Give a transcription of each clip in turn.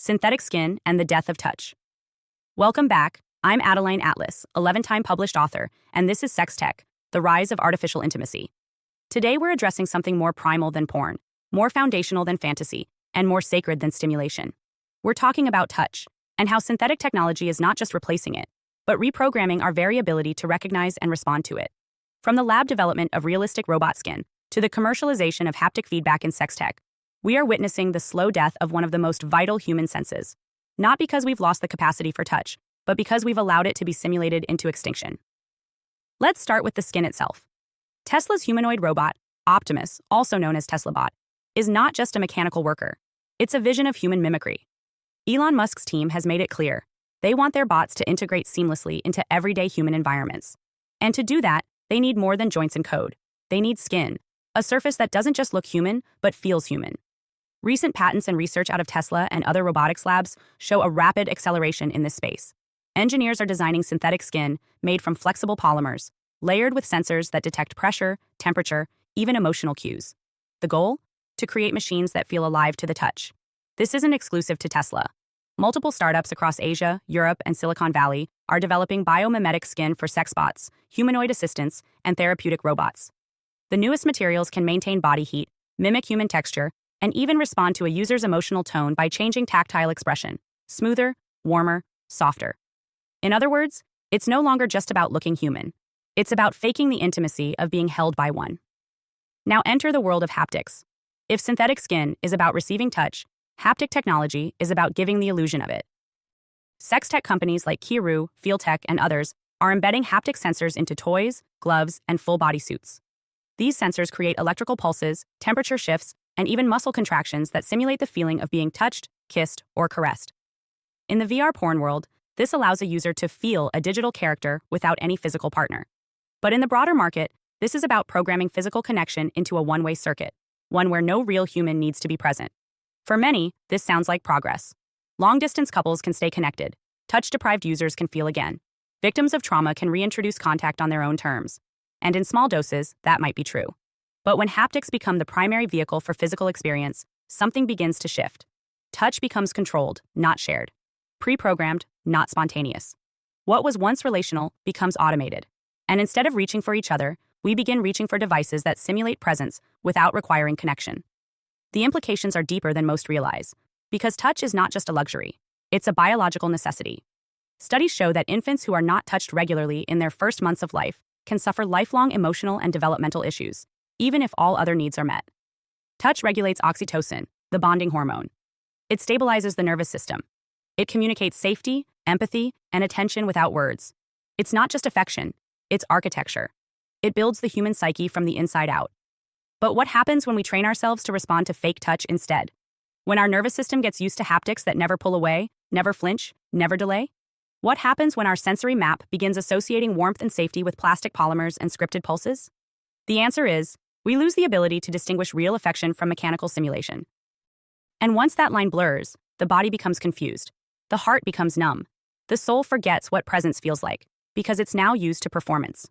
Synthetic Skin and the Death of Touch. Welcome back. I'm Adeline Atlas, 11-time published author, and this is Sex Tech, the rise of artificial intimacy. Today we're addressing something more primal than porn, more foundational than fantasy, and more sacred than stimulation. We're talking about touch, and how synthetic technology is not just replacing it, but reprogramming our very ability to recognize and respond to it. From the lab development of realistic robot skin to the commercialization of haptic feedback in sex tech, we are witnessing the slow death of one of the most vital human senses. Not because we've lost the capacity for touch, but because we've allowed it to be simulated into extinction. Let's start with the skin itself. Tesla's humanoid robot, Optimus, also known as TeslaBot, is not just a mechanical worker. It's a vision of human mimicry. Elon Musk's team has made it clear. They want their bots to integrate seamlessly into everyday human environments. And to do that, they need more than joints and code. They need skin, a surface that doesn't just look human, but feels human. Recent patents and research out of Tesla and other robotics labs show a rapid acceleration in this space. Engineers are designing synthetic skin made from flexible polymers, layered with sensors that detect pressure, temperature, even emotional cues. The goal? To create machines that feel alive to the touch. This isn't exclusive to Tesla. Multiple startups across Asia, Europe, and Silicon Valley are developing biomimetic skin for sex bots, humanoid assistants, and therapeutic robots. The newest materials can maintain body heat, mimic human texture, and even respond to a user's emotional tone by changing tactile expression, smoother, warmer, softer. In other words, it's no longer just about looking human. It's about faking the intimacy of being held by one. Now enter the world of haptics. If synthetic skin is about receiving touch, haptic technology is about giving the illusion of it. Sex tech companies like Kiru, FeelTech, and others are embedding haptic sensors into toys, gloves, and full-body suits. These sensors create electrical pulses, temperature shifts, and even muscle contractions that simulate the feeling of being touched, kissed, or caressed. In the VR porn world, this allows a user to feel a digital character without any physical partner. But in the broader market, this is about programming physical connection into a one-way circuit, one where no real human needs to be present. For many, this sounds like progress. Long-distance couples can stay connected. Touch-deprived users can feel again. Victims of trauma can reintroduce contact on their own terms. And in small doses, that might be true. But when haptics become the primary vehicle for physical experience, something begins to shift. Touch becomes controlled, not shared. Pre-programmed, not spontaneous. What was once relational becomes automated. And instead of reaching for each other, we begin reaching for devices that simulate presence without requiring connection. The implications are deeper than most realize, because touch is not just a luxury. It's a biological necessity. Studies show that infants who are not touched regularly in their first months of life can suffer lifelong emotional and developmental issues, even if all other needs are met. Touch regulates oxytocin, the bonding hormone. It stabilizes the nervous system. It communicates safety, empathy, and attention without words. It's not just affection, it's architecture. It builds the human psyche from the inside out. But what happens when we train ourselves to respond to fake touch instead? When our nervous system gets used to haptics that never pull away, never flinch, never delay? What happens when our sensory map begins associating warmth and safety with plastic polymers and scripted pulses? The answer is, we lose the ability to distinguish real affection from mechanical simulation. And once that line blurs, the body becomes confused. The heart becomes numb. The soul forgets what presence feels like, because it's now used to performance.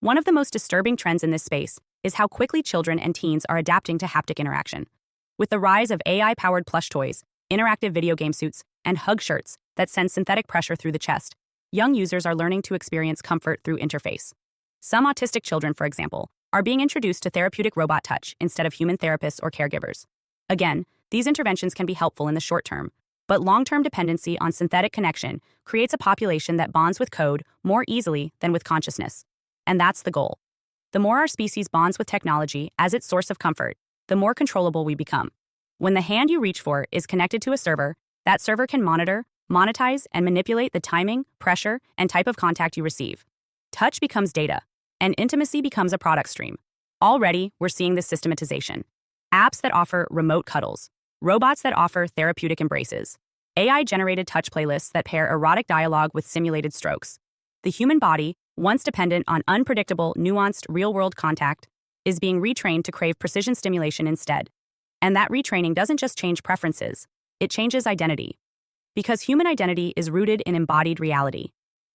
One of the most disturbing trends in this space is how quickly children and teens are adapting to haptic interaction. With the rise of AI-powered plush toys, interactive video game suits, and hug shirts that send synthetic pressure through the chest, young users are learning to experience comfort through interface. Some autistic children, for example, are being introduced to therapeutic robot touch instead of human therapists or caregivers. Again, these interventions can be helpful in the short term, but long-term dependency on synthetic connection creates a population that bonds with code more easily than with consciousness. And that's the goal. The more our species bonds with technology as its source of comfort, the more controllable we become. When the hand you reach for is connected to a server, that server can monitor, monetize, and manipulate the timing, pressure, and type of contact you receive. Touch becomes data, and intimacy becomes a product stream. Already, we're seeing this systematization. Apps that offer remote cuddles, robots that offer therapeutic embraces, AI-generated touch playlists that pair erotic dialogue with simulated strokes. The human body, once dependent on unpredictable, nuanced, real-world contact, is being retrained to crave precision stimulation instead. And that retraining doesn't just change preferences, it changes identity. Because human identity is rooted in embodied reality.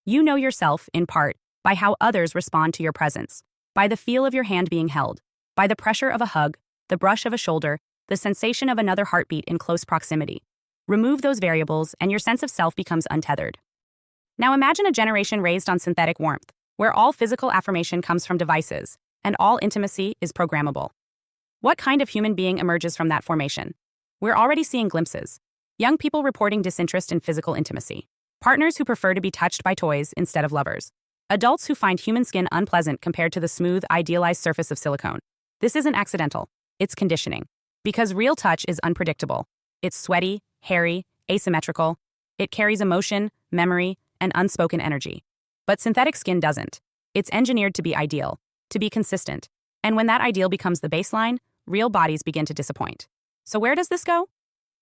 You know yourself, in part, by how others respond to your presence, by the feel of your hand being held, by the pressure of a hug, the brush of a shoulder, the sensation of another heartbeat in close proximity. Remove those variables, and your sense of self becomes untethered. Now imagine a generation raised on synthetic warmth, where all physical affirmation comes from devices, and all intimacy is programmable. What kind of human being emerges from that formation? We're already seeing glimpses. Young people reporting disinterest in physical intimacy. Partners who prefer to be touched by toys instead of lovers. Adults who find human skin unpleasant compared to the smooth, idealized surface of silicone. This isn't accidental. It's conditioning. Because real touch is unpredictable. It's sweaty, hairy, asymmetrical. It carries emotion, memory, and unspoken energy. But synthetic skin doesn't. It's engineered to be ideal, to be consistent. And when that ideal becomes the baseline, real bodies begin to disappoint. So where does this go?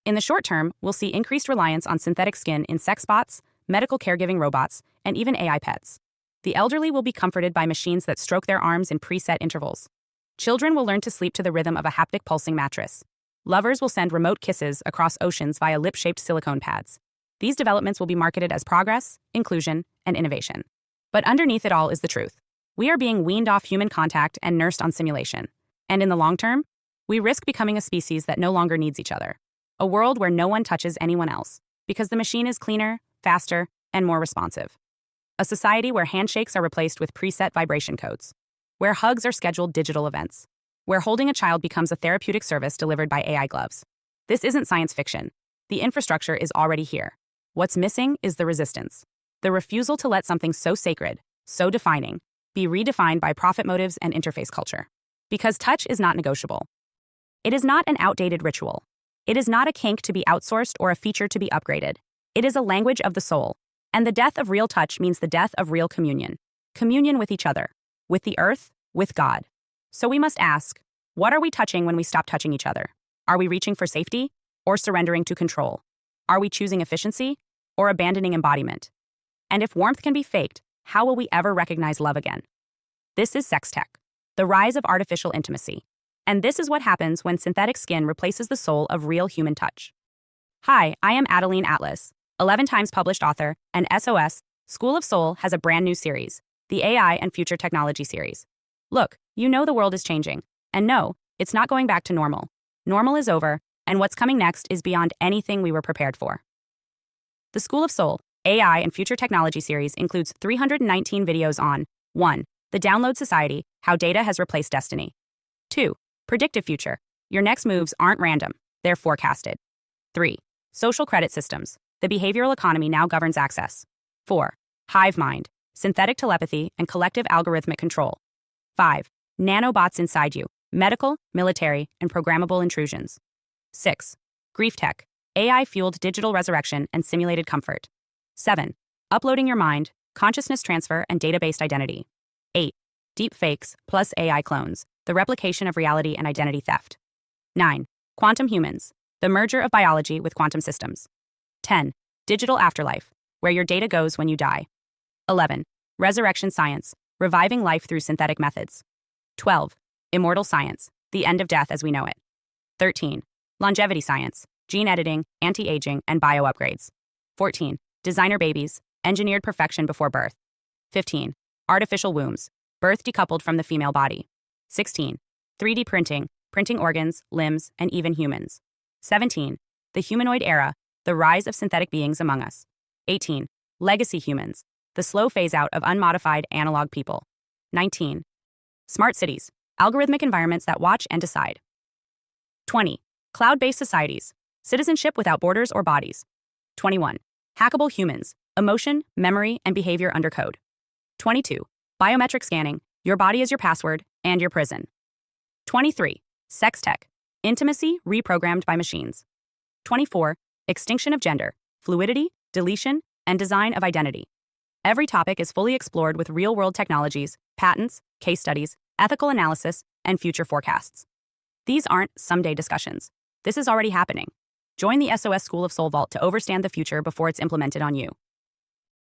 In the short term, we'll see increased reliance on synthetic skin in sex bots, medical caregiving robots, and even AI pets. The elderly will be comforted by machines that stroke their arms in preset intervals. Children will learn to sleep to the rhythm of a haptic pulsing mattress. Lovers will send remote kisses across oceans via lip-shaped silicone pads. These developments will be marketed as progress, inclusion, and innovation. But underneath it all is the truth. We are being weaned off human contact and nursed on simulation. And in the long term, we risk becoming a species that no longer needs each other. A world where no one touches anyone else, because the machine is cleaner, faster, and more responsive. A society where handshakes are replaced with preset vibration codes. Where hugs are scheduled digital events. Where holding a child becomes a therapeutic service delivered by AI gloves. This isn't science fiction. The infrastructure is already here. What's missing is the resistance. The refusal to let something so sacred, so defining, be redefined by profit motives and interface culture. Because touch is not negotiable. It is not an outdated ritual. It is not a kink to be outsourced or a feature to be upgraded. It is a language of the soul. And the death of real touch means the death of real communion. Communion with each other, with the earth, with God. So we must ask, what are we touching when we stop touching each other? Are we reaching for safety or surrendering to control? Are we choosing efficiency or abandoning embodiment? And if warmth can be faked, how will we ever recognize love again? This is sex tech, the rise of artificial intimacy. And this is what happens when synthetic skin replaces the soul of real human touch. Hi, I am Adeline Atlas, 11 times published author, and SOS, School of Soul has a brand new series, the AI and Future Technology series. Look, you know the world is changing. And no, it's not going back to normal. Normal is over, and what's coming next is beyond anything we were prepared for. The School of Soul, AI and Future Technology series includes 319 videos on 1. The Download Society, How Data Has Replaced Destiny. 2. Predictive Future. Your next moves aren't random, they're forecasted. 3. Social Credit Systems. The behavioral economy now governs access. 4. Hive mind. Synthetic telepathy and collective algorithmic control. 5. Nanobots inside you. Medical, military, and programmable intrusions. 6. Grief tech. AI-fueled digital resurrection and simulated comfort. 7. Uploading your mind, consciousness transfer, and data-based identity. 8. Deep fakes plus AI clones. The replication of reality and identity theft. 9. Quantum humans. The merger of biology with quantum systems. 10. Digital afterlife, where your data goes when you die. 11. Resurrection science, reviving life through synthetic methods. 12. Immortal science, the end of death as we know it. 13. Longevity science, gene editing, anti-aging, and bio-upgrades. 14. Designer babies, engineered perfection before birth. 15. Artificial wombs, birth decoupled from the female body. 16. 3D printing, printing organs, limbs, and even humans. 17. The humanoid era, the rise of synthetic beings among us. 18. Legacy humans, the slow phase-out of unmodified analog people. 19. Smart cities, algorithmic environments that watch and decide. 20. Cloud-based societies, citizenship without borders or bodies. 21. Hackable humans, emotion, memory, and behavior under code. 22. Biometric scanning, your body is your password and your prison. 23. Sex tech, intimacy reprogrammed by machines. 24. Extinction of gender, fluidity, deletion, and design of identity. Every topic is fully explored with real-world technologies, patents, case studies, ethical analysis, and future forecasts. These aren't someday discussions. This is already happening. Join the SOS School of Soul Vault to overstand the future before it's implemented on you.